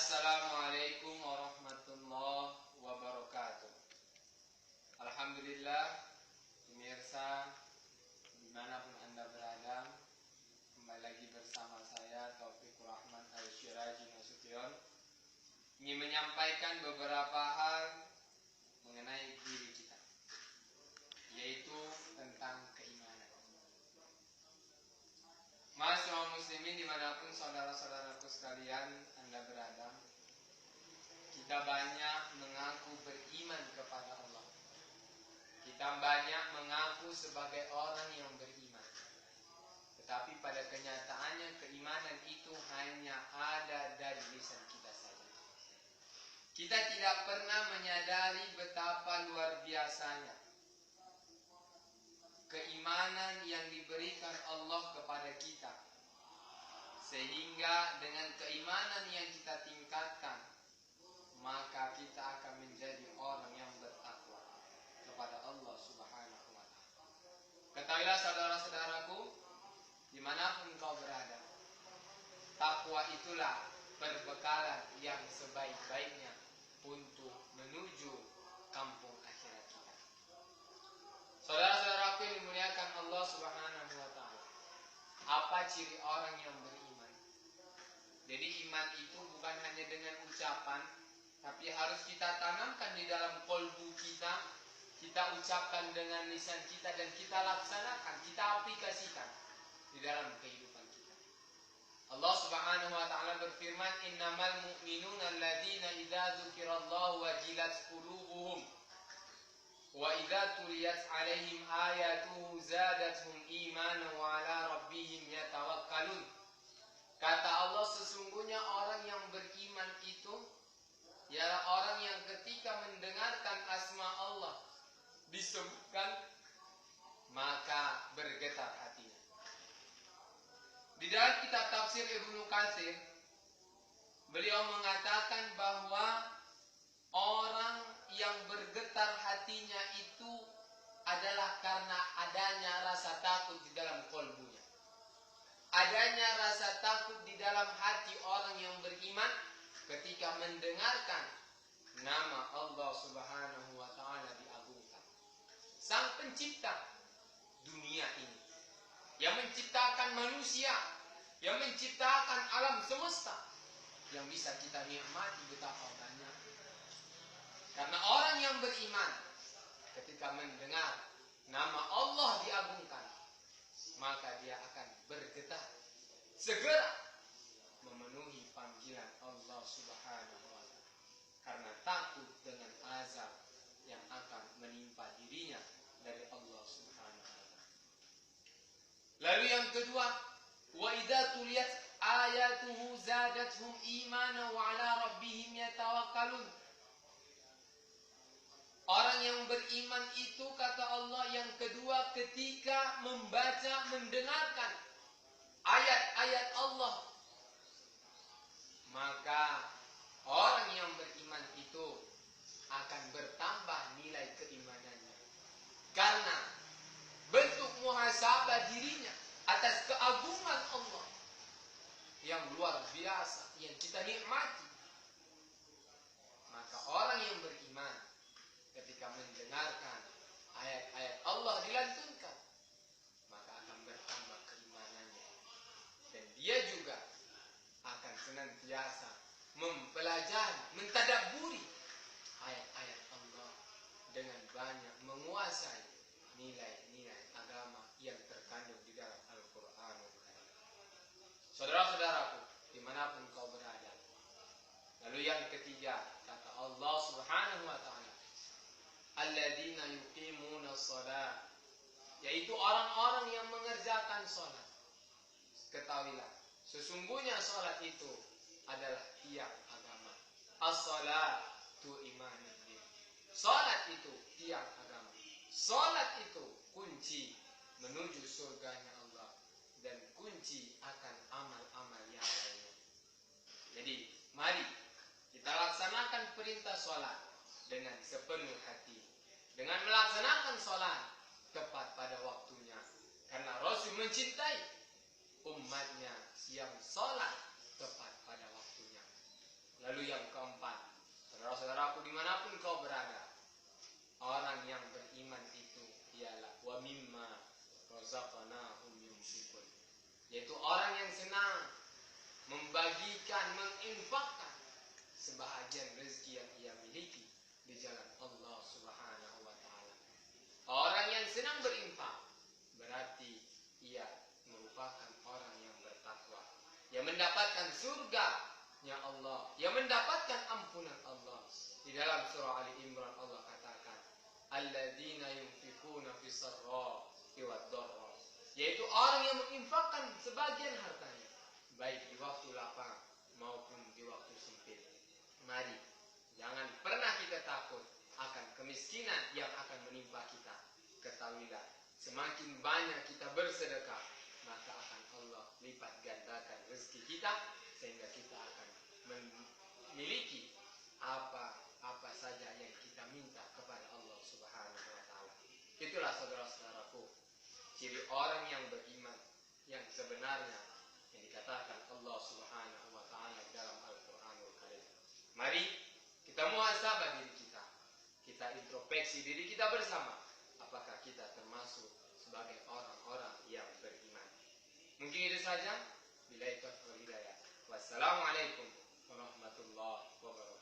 Assalamualaikum warahmatullahi wabarakatuh. Alhamdulillah, pemirsa dimanapun Anda berada, kembali lagi bersama saya Taufikur Rahman Al-Syiraji Nasution, ingin menyampaikan beberapa hal mengenai diri kita, yaitu tentang keimanan. Masyaallah muslimin dimanapun saudara-saudaraku sekalian Anda berada, kita banyak mengaku beriman kepada Allah. Kita banyak mengaku sebagai orang yang beriman. Tetapi pada kenyataannya keimanan itu hanya ada dari lisan kita saja. Kita tidak pernah menyadari betapa luar biasanya keimanan yang diberikan Allah kepada kita, sehingga dengan keimanan yang kita tingkatkan, maka kita akan menjadi orang yang bertakwa kepada Allah Subhanahu wa Ta'ala. Ketahuilah saudara-saudaraku, dimanapun kau berada, takwa itulah perbekalan yang sebaik-baiknya untuk menuju kampung akhirat kita. Saudara-saudaraku yang dimuliakan Allah Subhanahu wa Ta'ala, apa ciri orang yang beriman? Jadi iman itu bukan hanya dengan ucapan, tapi harus kita tanamkan di dalam kolbu kita. Kita ucapkan dengan lisan kita dan kita laksanakan, kita aplikasikan di dalam kehidupan kita. Allah Subhanahu wa Ta'ala berfirman, innamal mu'minuna alladzina idza dzukirallahu wajilat qulubuhum wa idza tuliyat 'alaihim ayatuhu zadatuhum imanan wa 'ala rabbihim yatawakkalun. Kata Allah, sesungguhnya orang yang beriman itu ialah orang yang ketika mendengarkan asma Allah disebutkan, maka bergetar hatinya. Di dalam kitab tafsir Ibnu Katsir, beliau mengatakan bahwa orang yang bergetar hatinya itu adalah karena adanya rasa takut di dalam kolbunya. Adanya rasa takut di dalam hati orang yang beriman ketika mendengarkan nama Allah Subhanahu wa Ta'ala diagungkan. Sang pencipta dunia ini, yang menciptakan manusia, yang menciptakan alam semesta, yang bisa kita nikmati betapa banyak. Karena orang yang beriman ketika mendengar nama Allah diagungkan, maka dia akan bergetar, segera memenuhi panggilan Allah Subhanahu wa Ta'ala, karena takut dengan azab yang akan menimpa dirinya dari Allah Subhanahu wa Ta'ala. Lalu yang kedua, wa idza tuliyat ayatuhu zadatuhum imanan wa 'ala rabbihim yatawakkalun. Orang yang beriman itu, kata Allah, yang kedua ketika membaca, mendengarkan ayat-ayat Allah, maka orang yang beriman itu akan bertambah nilai keimanannya. Karena bentuk muhasabah dirinya atas keagungan Allah yang luar biasa, yang kita nikmati. Maka orang yang beriman ketika mendengarkan ayat-ayat Allah dilantunkan, maka akan bertambah keimanannya. Dan dia juga akan senantiasa mempelajari, mentadabburi ayat-ayat Allah dengan banyak menguasai nilai-nilai agama yang terkandung di dalam Al-Qur'anul Karim. Saudara-saudaraku, dimanapun kau berada. Lalu yang ketiga, kata Allah Subhanahu wa Ta'ala, alladzina yuqimuna shalah, yaitu orang-orang yang mengerjakan salat. Ketahuilah, sesungguhnya salat itu adalah tiang agama. As-salatu imanuddin. Salat itu tiang agama. Salat itu kunci menuju surganya Allah dan kunci akan amal-amal yang lainnya. Jadi, mari kita laksanakan perintah salat dengan sepenuh hati, dengan melaksanakan salat tepat pada waktunya, karena Rasul mencintai umatnya yang salat tepat pada waktunya. Lalu saudaraku dimanapun kau berada, orang yang beriman itu ialah wa mimma razaqnahum yunfiqun, yaitu orang yang senang membagikan, menginfakkan sebahagian rezeki yang ia miliki di jalan Allah Subhanahu wa taala. Orang yang senang berinfak berarti ia merupakan orang yang bertakwa, yang mendapatkan surga-Nya Allah, yang mendapatkan ampunan Allah. Di dalam surah Ali Imran Allah katakan, alladzina yunfikuna fis sarra'i wad dharra, yaitu orang yang menginfakkan sebagian hartanya baik di waktu lapang maupun di waktu sempit. Mari jangan pernah kita takut akan kemiskinan yang akan menimpa kita. Ketahuilah, semakin banyak kita bersedekah, maka akan Allah lipat gandakan rezeki kita, sehingga kita akan memiliki apa saja yang kita minta kepada Allah Subhanahu wa taala. Itulah saudara-saudaraku, ciri orang yang beriman yang sebenarnya yang dikatakan Allah Subhanahu wa taala dalam Al-Qur'anul Karim. Mari kita muhasabah diri kita. Kita introspeksi diri kita bersama. Apakah kita termasuk sebagai orang-orang yang beriman? Mungkin itu saja. Billahi taufiq wal hidayah. Wassalamualaikum warahmatullahi wabarakatuh.